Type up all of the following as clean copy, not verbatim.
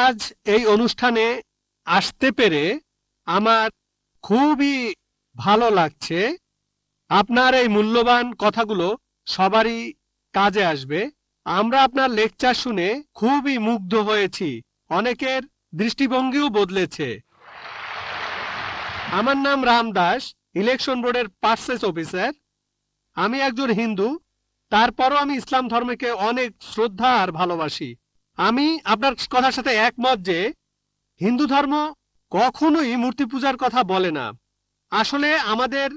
আজ এই অনুষ্ঠানে আসতে পেরে আমার খুবই ভালো লাগছে। আপনার এই মূল্যবান কথাগুলো সবারই কাজে আসবে। আমরা আপনার লেকচার শুনে খুবই মুগ্ধ হয়েছি, অনেকের দৃষ্টিভঙ্গিও বদলেছে। আমার নাম রাম দাস, ইলেকশন বোর্ডের পার্সেস অফিসার। আমি একজন হিন্দু, তারপরও আমি ইসলাম ধর্মকে অনেক শ্রদ্ধা আর ভালোবাসি। আমি আপনার কথার সাথে একমত যে হিন্দু ধর্ম কখনোই মূর্তি পূজার কথা বলে না। আসলে আমাদের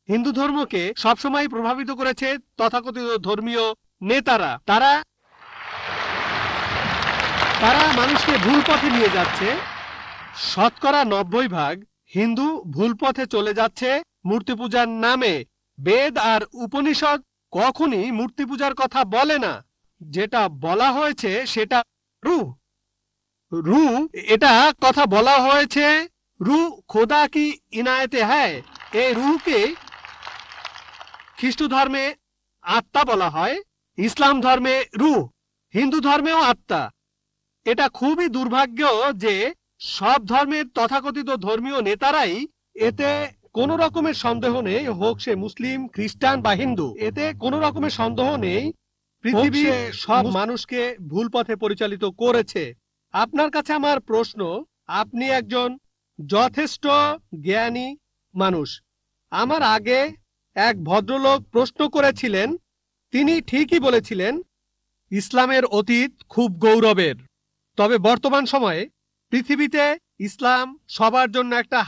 হিন্দু ধর্মকে সবসময় প্রভাবিত করেছে তথাকথিত ধর্মীয় নেতারা। তারা মানুষকে ভুল পথে নিয়ে যাচ্ছে। শতকরা 90% হিন্দু ভুল পথে চলে যাচ্ছে মূর্তি পূজার নামে। বেদ আর উপনিষদ কখনই মূর্তি পূজার কথা বলে না। যেটা বলা হয়েছে সেটা রূহ। এটা কথা বলা হয়েছে রূহ খোদা কি ইনায়েতে হ্যায়। এই রূহকে খ্রিস্ট ধর্মে আত্মা বলা হয়, ইসলাম ধর্মে রূহ, হিন্দু ধর্মেও আত্মা। এটা খুবই দুর্ভাগ্য যে সব ধর্মের তথাকথিত ধর্মীয় নেতারাই এতে কোনো রকমের সন্দেহ নেই, হোক সে মুসলিম, খ্রিস্টান বা হিন্দু, এতে কোনো রকমের সন্দেহ নেই পৃথিবীর সব মানুষকে ভুল পথে পরিচালিত করেছে। আপনার কাছে আমার প্রশ্ন, আপনি একজন যথেষ্ট জ্ঞানী মানুষ। আমার আগে এক ভদ্রলোক প্রশ্ন করেছিলেন, তিনি ঠিকই বলেছিলেন ইসলামের অতীত খুব গৌরবের। তবে বর্তমান সময়ে পৃথিবীতে ইসলাম সবার জন্য একটা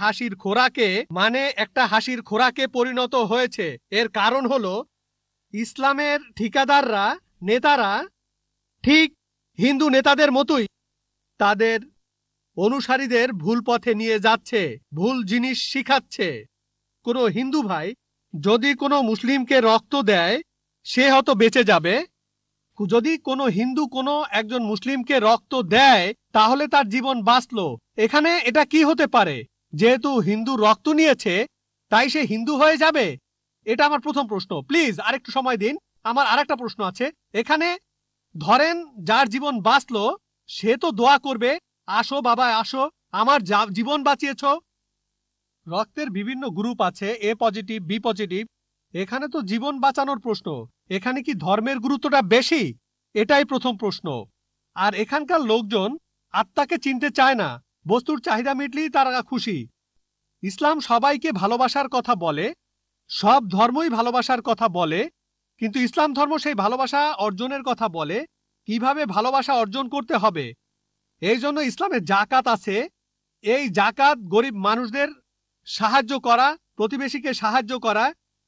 হাসির খোরাকে পরিণত হয়েছে। এর কারণ হলো ইসলামের ঠিকাদাররা, নেতারা ঠিক হিন্দু নেতাদের মতোই তাদের অনুসারীদের ভুল পথে নিয়ে যাচ্ছে, ভুল জিনিস শিখাচ্ছে। কোনো হিন্দু ভাই যদি কোনো মুসলিমকে রক্ত দেয় সে হয়তো বেঁচে যাবে, যদি কোনো হিন্দু কোনো একজন মুসলিমকে রক্ত দেয় তাহলে তার জীবন বাঁচলো। এখানে এটা কি হতে পারে? যেহেতু হিন্দু রক্ত নিয়েছে তাই সে হিন্দু হয়ে যাবে? এটা আমার প্রথম প্রশ্ন। প্লিজ আরেকটু সময় দিন, আমার আরেকটা প্রশ্ন আছে। এখানে ধরেন যার জীবন বাঁচলো সে তো দোয়া করবে, আসো বাবা আসো, আমার জীবন বাঁচিয়েছ। রক্তের বিভিন্ন গ্রুপ আছে, এ পজিটিভ, বি পজিটিভ। এখানে তো জীবন বাঁচানোর প্রশ্ন, এখানে কি ধর্মের গুরুত্বটা বেশি? এটাই প্রথম প্রশ্ন। আর এখানকার লোকজন আত্মাকে চিনতে চায় না, বস্তুর চাহিদা মিটলেই তারা খুশি। ইসলাম সবাইকে ভালোবাসার কথা বলে, সব ধর্মই ভালোবাসার কথা বলে, কিন্তু ইসলাম ধর্ম সেই ভালোবাসা অর্জনের কথা বলে, কিভাবে ভালোবাসা অর্জন করতে হবে। এই জন্য ইসলামে জাকাত আছে। এই জাকাত গরিব মানুষদের সাহায্য করা, প্রতিবেশীকে সাহায্য করা।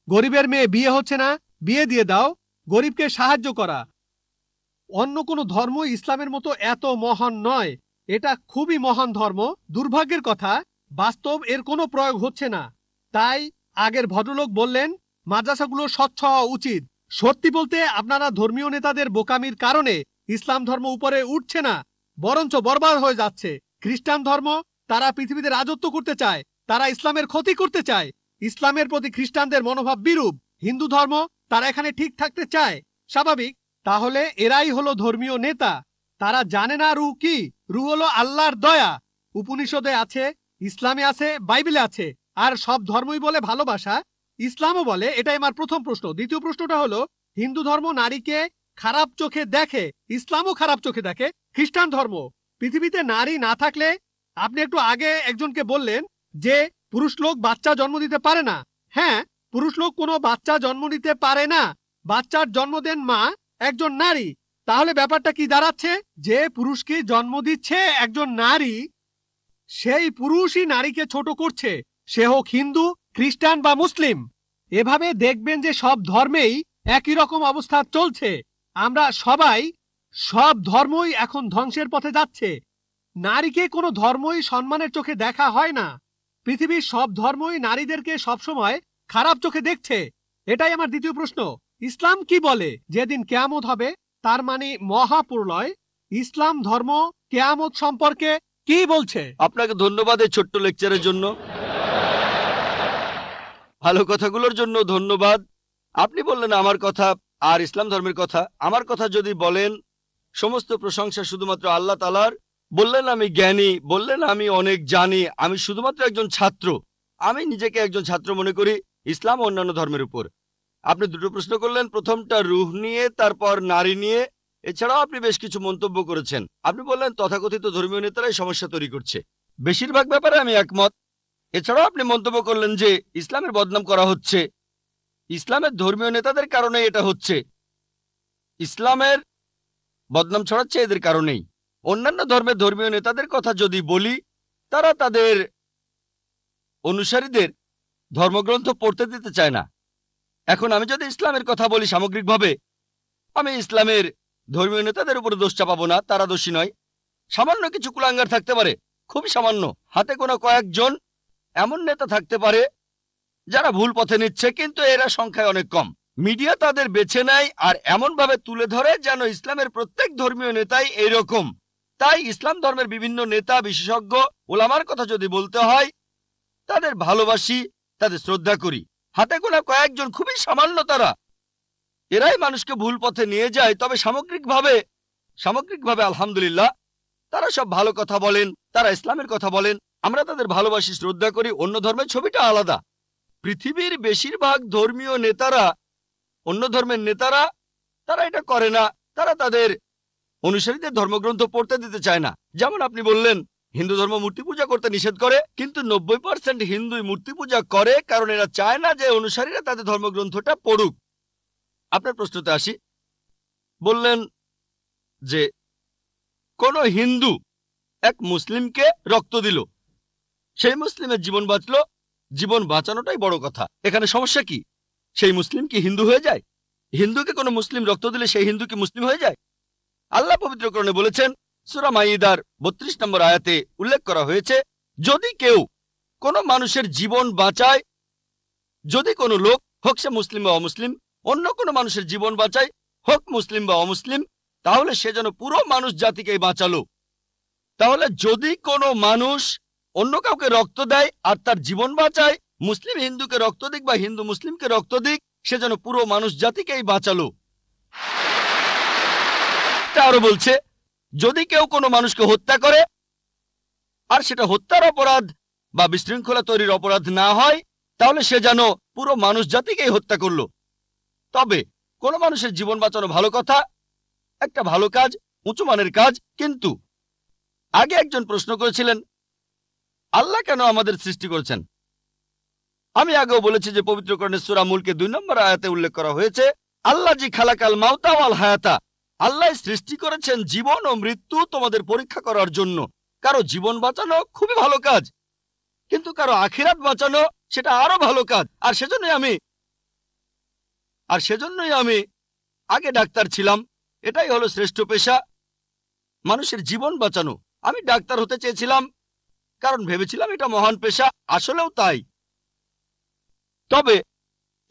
গরিবের মেয়ে বিয়ে হচ্ছে না, বিয়ে দিয়ে দাও, গরিবকে সাহায্য করা। অন্য কোনো ধর্ম ইসলামের মতো এত মহান নয়। এটা খুবই মহান ধর্ম। দুর্ভাগ্যের কথা বাস্তব এর কোনো প্রয়োগ হচ্ছে না। তাই আগের ভদ্রলোক বললেন মাদ্রাসাগুলো স্বচ্ছ হওয়া উচিত। সত্যি বলতে আপনারা ধর্মীয় নেতাদের বোকামির কারণে ইসলাম ধর্ম উপরে উঠছে না, বরঞ্চ বরবাদ হয়ে যাচ্ছে। খ্রিস্টান ধর্ম, তারা পৃথিবীতে রাজত্ব করতে চায়, তারা ইসলামের ক্ষতি করতে চায়। ইসলামের প্রতি খ্রিস্টানদের মনোভাব বিরূপ। হিন্দু ধর্ম, তারা এখানে ঠিক থাকতে চায়, স্বাভাবিক। তাহলে এরাই হলো ধর্মীয় নেতা। তারা জানে না রূহ কি। রূহ হলো আল্লাহর দয়া। উপনিষদে আছে, ইসলামে আছে, বাইবেলে আছে। আর সব ধর্মই বলে ভালোবাসা, ইসলামও বলে। এটাই আমার প্রথম প্রশ্ন। দ্বিতীয় প্রশ্নটা হলো, হিন্দু ধর্ম নারীকে খারাপ চোখে দেখে, ইসলামও খারাপ চোখে দেখে। খ্রিস্টান ধর্ম, পৃথিবীতে নারী না থাকলে, আপনি একটু আগে একজনকে বললেন যে পুরুষ লোক বাচ্চা জন্ম দিতে পারে না। হ্যাঁ, পুরুষ লোক কোনো বাচ্চা জন্ম দিতে পারে না। বাচ্চার জন্ম দেন মা, একজন নারী। তাহলে ব্যাপারটা কি দাঁড়াচ্ছে? যে পুরুষকে জন্ম দিচ্ছে একজন নারী, সেই পুরুষই নারীকে ছোট করছে, সে হোক হিন্দু, খ্রিস্টান বা মুসলিম। এভাবে দেখবেন যে সব ধর্মেই একই রকম অবস্থা চলছে। আমরা সবাই, সব ধর্মই এখন ধ্বংসের পথে যাচ্ছে। নারীকে কোনো ধর্মই সম্মানের চোখে দেখা হয় না। পৃথিবীর সব ধর্মই নারীদেরকে সবসময় খারাপ চোখে দেখছে। এটাই আমার দ্বিতীয় প্রশ্ন। ইসলাম কি বলে যেদিন কিয়ামত হবে, তার মানে মহাপ্রলয়, ইসলাম ধর্ম কিয়ামত সম্পর্কে কি বলছে? আপনাকে ধন্যবাদ এই ছোট্ট লেকচারের জন্য, ভালো কথাগুলোর জন্য ধন্যবাদ। আপনি বললেন আমার কথা আর ইসলাম ধর্মের কথা। আমার কথা যদি বলেন, সমস্ত প্রশংসা শুধুমাত্র আল্লাহ তাআলার, বললেন আমি জ্ঞানী, বললেন আমি অনেক জানি, আমি শুধুমাত্র একজন ছাত্র। আমি নিজেকে একজন ছাত্র মনে করি ইসলাম ও অন্যান্য ধর্মের উপর। আপনি দুটো প্রশ্ন করলেন, প্রথমটা রূহ নিয়ে, তারপর নারী নিয়ে। এছাড়াও আপনি বেশ কিছু মন্তব্য করেছেন। আপনি বললেন তথাকথিত ধর্মীয় নেতারাই সমস্যা তৈরি করছে। বেশিরভাগ ব্যাপারে আমি একমত। এছাড়াও আপনি মন্তব্য করলেন যে ইসলামের বদনাম করা হচ্ছে, ইসলামের ধর্মীয় নেতাদের কারণে এটা হচ্ছে, ইসলামের বদনাম ছড়াচ্ছে এদের কারণেই। অন্যান্য ধর্মের ধর্মীয় নেতাদের কথা যদি বলি, তারা তাদের অনুসারীদের ধর্মগ্রন্থ পড়তে দিতে চায় না। এখন আমি যদি ইসলামের কথা বলি সামগ্রিকভাবে, আমি ইসলামের ধর্মীয় নেতাদের উপরে দোষ চাপাবো না, তারা দোষী নয়। সামান্য কিছু কুলাঙ্গার থাকতে পারে, খুবই সামান্য, হাতে গোনা কয়েকজন এমন নেতা থাকতে পারে যারা ভুল পথে নিচ্ছে, কিন্তু এরা সংখ্যায় অনেক কম। মিডিয়া তাদের বেছে নেয় আর এমনভাবে তুলে ধরে যেন ইসলামের প্রত্যেক ধর্মীয় নেতাই এইরকম। তাই ইসলাম ধর্মের বিভিন্ন নেতা, বিশেষজ্ঞ, ওলামার কথা যদি বলতে হয়, তাদের ভালোবাসি, তাদের শ্রদ্ধা করি। হাতে গোনা কয়েকজন, খুবই সামান্য তারা, এরাই মানুষকে ভুল পথে নিয়ে যায়। তবে সামগ্রিকভাবে আলহামদুলিল্লাহ, তারা সব ভালো কথা বলেন, তারা ইসলামের কথা বলেন, আমরা তাদের ভালোবাসি, শ্রদ্ধা করি। অন্য ধর্মের ছবিটা আলাদা। পৃথিবীর বেশিরভাগ ধর্মীয় নেতারা, অন্য ধর্মের নেতারা, তারা এটা করে না। তারা তাদের অনুসারীদের ধর্মগ্রন্থ পড়তে দিতে চায় না। যেমন আপনি বললেন হিন্দু ধর্ম মূর্তি পূজা করতে নিষেধ করে, কিন্তু 90% হিন্দুই মূর্তি পূজা করে কারণ এরা চায় না যে অনুসারীরা তাদের ধর্মগ্রন্থটা পড়ুক। আপনার প্রশ্নতে আসি। বললেন যে কোন হিন্দু এক মুসলিমকে রক্ত দিল, সেই মুসলিমের জীবন বাঁচল। জীবন বাঁচানোটাই বড় কথা। এখানে সমস্যা কি? সেই মুসলিম কি হিন্দু হয়ে যায়? হিন্দুকে কোনো মুসলিম রক্ত দিলে সেই হিন্দু কি মুসলিম হয়ে যায়? আল্লাহ পবিত্রকরণে বলেছেন, সূরা মাইদার 32 নম্বর আয়াতে উল্লেখ করা হয়েছে, যদি কেউ কোনো মানুষের জীবন বাঁচায়, যদি কোনো লোক, হোক সে মুসলিম বা অমুসলিম, অন্য কোনো মানুষের জীবন বাঁচায়, হোক মুসলিম বা অমুসলিম, তাহলে সে যেন পুরো মানুষ জাতিকেই বাঁচালো। তাহলে যদি কোনো মানুষ অন্য কাউকে রক্ত দেয় আর তার জীবন বাঁচায়, মুসলিম হিন্দুকে রক্ত দিক বা হিন্দু মুসলিমকে রক্ত দিক, সে যেন পুরো মানুষ জাতিকেই বাঁচালো। তা আরো বলছে, যদি কেউ কোনো মানুষকে হত্যা করে আর সেটা হত্যার অপরাধ বা বিশৃঙ্খলা তৈরির অপরাধ না হয়, তাহলে সে যেন পুরো মানুষ জাতিকেই হত্যা করলো। তবে কোনো মানুষের জীবন বাঁচানো ভালো কথা, একটা ভালো কাজ, উঁচু মানের কাজ। কিন্তু আগে একজন প্রশ্ন করেছিলেন, আল্লাহ কেন আমাদের সৃষ্টি করেছেন? আমি আগেও বলেছি যে পবিত্র কোরআনের সূরা মুলকে 2 নম্বর আয়াতে উল্লেখ করা হয়েছে, আল্লাহ জি খালাকাল মাউতা ওয়াল হায়াতা, আল্লাহ সৃষ্টি করেছেন জীবন ও মৃত্যু তোমাদের পরীক্ষা করার জন্য। কারো জীবন বাঁচানো খুবই ভালো কাজ, কিন্তু কারো আখিরাত বাঁচানো সেটা আরো ভালো কাজ। আর সেজন্যই আমি আগে ডাক্তার ছিলাম। এটাই হলো শ্রেষ্ঠ পেশা, মানুষের জীবন বাঁচানো। আমি ডাক্তার হতে চেয়েছিলাম কারণ ভেবেছিলাম এটা মহান পেশা, আসলেও তাই। তবে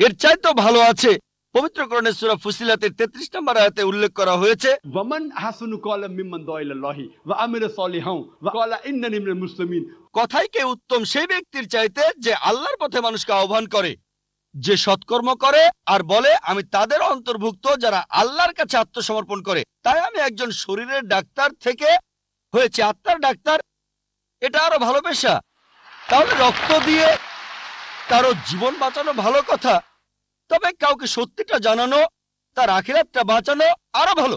এর চাইতেও ভালো আছে। পবিত্র কোরআনের সূরা ফুসিলাতের 33 নম্বর আয়াতে উল্লেখ করা হয়েছে, ওয়ামান হাসানু ক্বালা মিম্মান দা ইলাল্লাহি ওয়া আমিলা সালিহান ওয়া ক্বালা ইন্নানি মিনাল মুসলিমিন। কথাই কে উত্তম সেই ব্যক্তির চাইতে যে আল্লাহর পথে মানুষকে আহ্বান করে, যে সৎকর্ম করে আর বলে আমি তাদের অন্তর্ভুক্ত যারা আল্লাহর কাছে আত্মসমর্পণ করে। তাই আমি একজন শরীরের ডাক্তার থেকে হয়েছে আত্মার ডাক্তার, এটা আরো ভালো পেশা। তাহলে রক্ত দিয়ে কারো জীবন বাঁচানো ভালো কথা, তবে কাউকে সত্যিটা জানানো, তার আখিরাতটা বাঁচানো আরো ভালো।